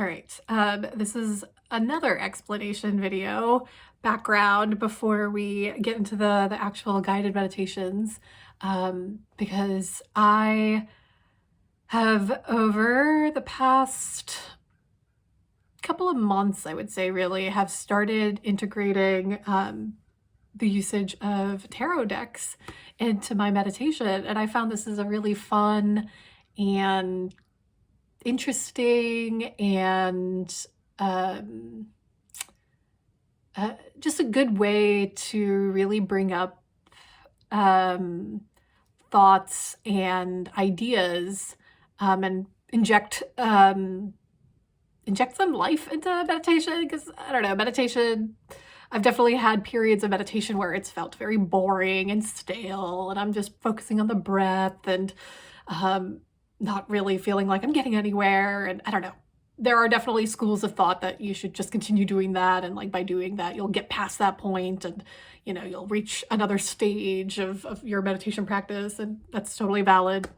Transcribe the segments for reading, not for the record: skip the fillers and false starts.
All right, this is another explanation video background before we get into the actual guided meditations, because I have over the past couple of months, I would say really, have started integrating the usage of tarot decks into my meditation, and I found this is a really fun and interesting and um, just a good way to really bring up um, thoughts and ideas, and inject some life into meditation. Because I don't know, meditation, I've definitely had periods of meditation where it's felt very boring and stale, and I'm just focusing on the breath and um, not really feeling like I'm getting anywhere. And I don't know. There are definitely schools of thought that you should just continue doing that, and like by doing that, you'll get past that point, and you'll reach another stage of your meditation practice, and that's totally valid.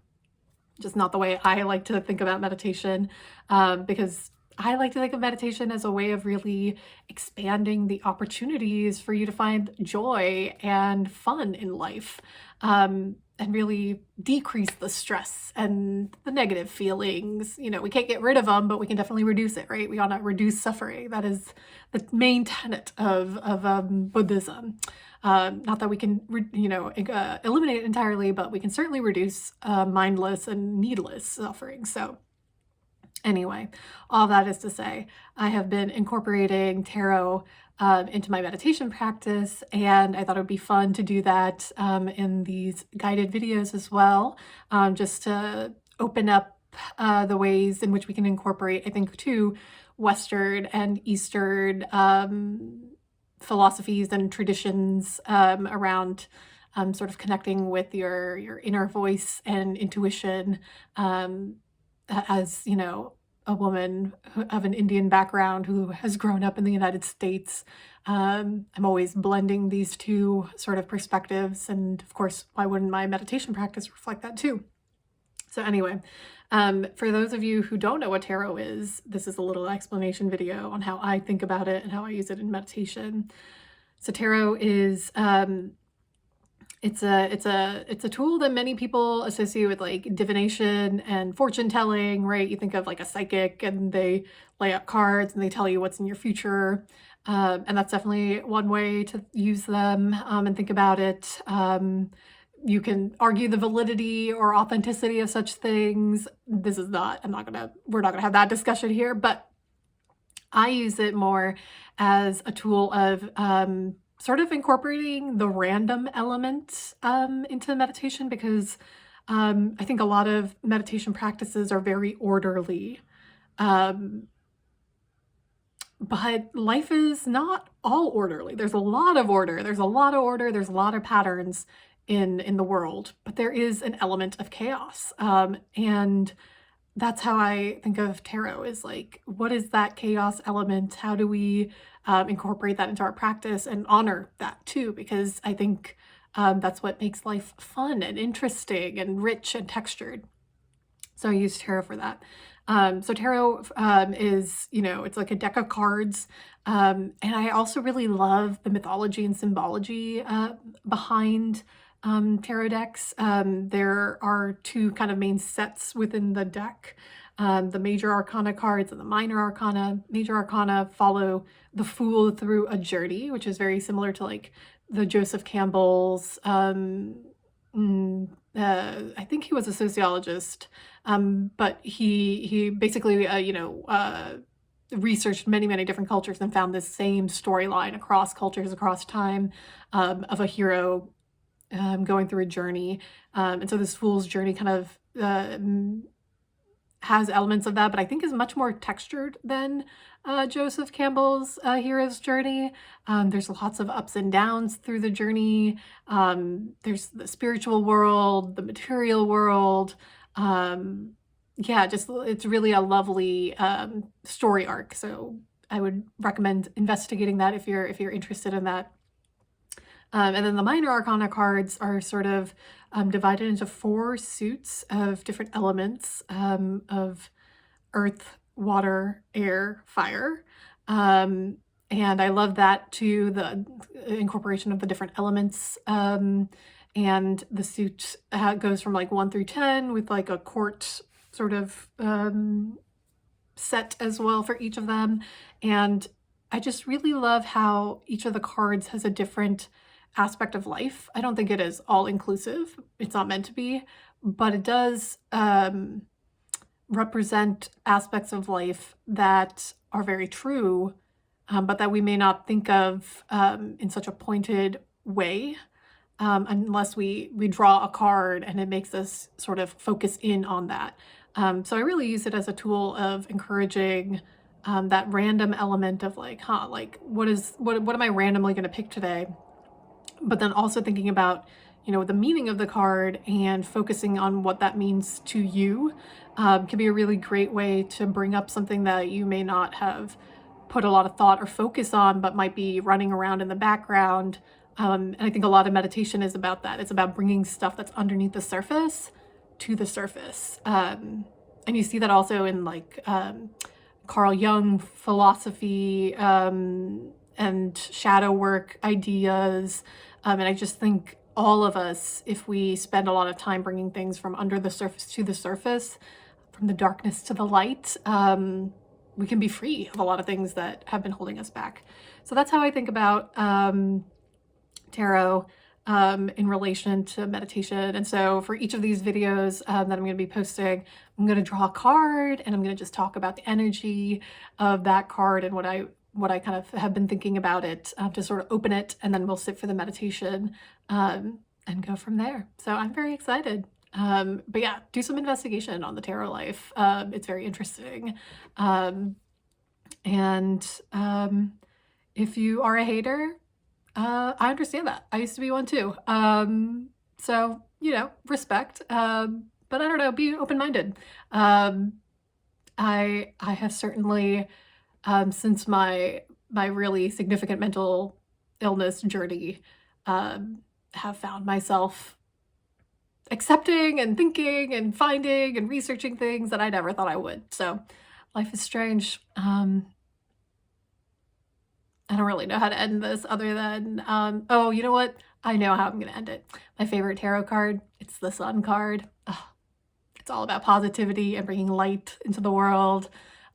Just not the way I like to think about meditation, because I like to think of meditation as a way of really expanding the opportunities for you to find joy and fun in life, and really decrease the stress and the negative feelings. We can't get rid of them, but we can definitely reduce it, right? We want to reduce suffering. That is the main tenet of Buddhism. Not that we can, eliminate it entirely, but we can certainly reduce mindless and needless suffering. So anyway, all that is to say, I have been incorporating tarot into my meditation practice, and I thought it would be fun to do that in these guided videos as well, just to open up the ways in which we can incorporate, I think, too, Western and Eastern philosophies and traditions around sort of connecting with your inner voice and intuition. As a woman of an Indian background who has grown up in the United States, I'm always blending these two sort of perspectives, and of course, why wouldn't my meditation practice reflect that too? So anyway, for those of you who don't know what tarot is, this is a little explanation video on how I think about it and how I use it in meditation. So tarot is it's a tool that many people associate with like divination and fortune telling, right? You think of like a psychic, and they lay out cards and they tell you what's in your future. And that's definitely one way to use them, and think about it. You can argue the validity or authenticity of such things. We're not gonna have that discussion here, but I use it more as a tool of sort of incorporating the random element into meditation, because I think a lot of meditation practices are very orderly. Um, but life is not all orderly. There's a lot of order. There's a lot of order. There's a lot of patterns in the world, but there is an element of chaos. And that's how I think of tarot, is like, what is that chaos element? How do we incorporate that into our practice and honor that too? Because I think that's what makes life fun and interesting and rich and textured. So I use tarot for that. So tarot is, it's like a deck of cards. And I also really love the mythology and symbology behind tarot decks. There are two kind of main sets within the deck. The major arcana cards and the minor arcana. Major arcana follow the Fool through a journey, which is very similar to like the Joseph Campbell's, I think he was a sociologist, but he basically, researched many different cultures and found this same storyline across cultures, across time, of a hero going through a journey. And so this Fool's journey kind of has elements of that, but I think is much more textured than Joseph Campbell's hero's journey. There's lots of ups and downs through the journey. There's the spiritual world, the material world. Yeah, just it's really a lovely story arc. So I would recommend investigating that if you're interested in that. And then the minor arcana cards are sort of divided into 4 suits of different elements of earth, water, air, fire. Um, and I love that too, the incorporation of the different elements. And the suit goes from like 1 through 10 with like a court sort of set as well for each of them. And I just really love how each of the cards has a different aspect of life. I don't think it is all inclusive. It's not meant to be, but it does represent aspects of life that are very true, but that we may not think of in such a pointed way, unless we draw a card and it makes us sort of focus in on that. So I really use it as a tool of encouraging that random element of like, like what am I randomly going to pick today? But then also thinking about, the meaning of the card and focusing on what that means to you can be a really great way to bring up something that you may not have put a lot of thought or focus on, but might be running around in the background. And I think a lot of meditation is about that. It's about bringing stuff that's underneath the surface to the surface. And you see that also in like Carl Jung philosophy and shadow work ideas. And I just think all of us, if we spend a lot of time bringing things from under the surface to the surface, from the darkness to the light, we can be free of a lot of things that have been holding us back. So that's how I think about tarot in relation to meditation. And so for each of these videos that I'm going to be posting, I'm going to draw a card and I'm going to just talk about the energy of that card and what I kind of have been thinking about it, to sort of open it, and then we'll sit for the meditation and go from there. So I'm very excited. But yeah, do some investigation on the tarot life. It's very interesting. If you are a hater, I understand that. I used to be one too. So, respect. But I don't know, be open-minded. I have certainly, since my really significant mental illness journey, have found myself accepting and thinking and finding and researching things that I never thought I would. So life is strange. I don't really know how to end this other than, oh, you know what? I know how I'm going to end it. My favorite tarot card, it's the Sun card. Oh, it's all about positivity and bringing light into the world.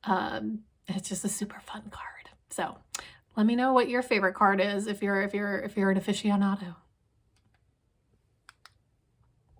It's just a super fun card. So let me know what your favorite card is if you're an aficionado.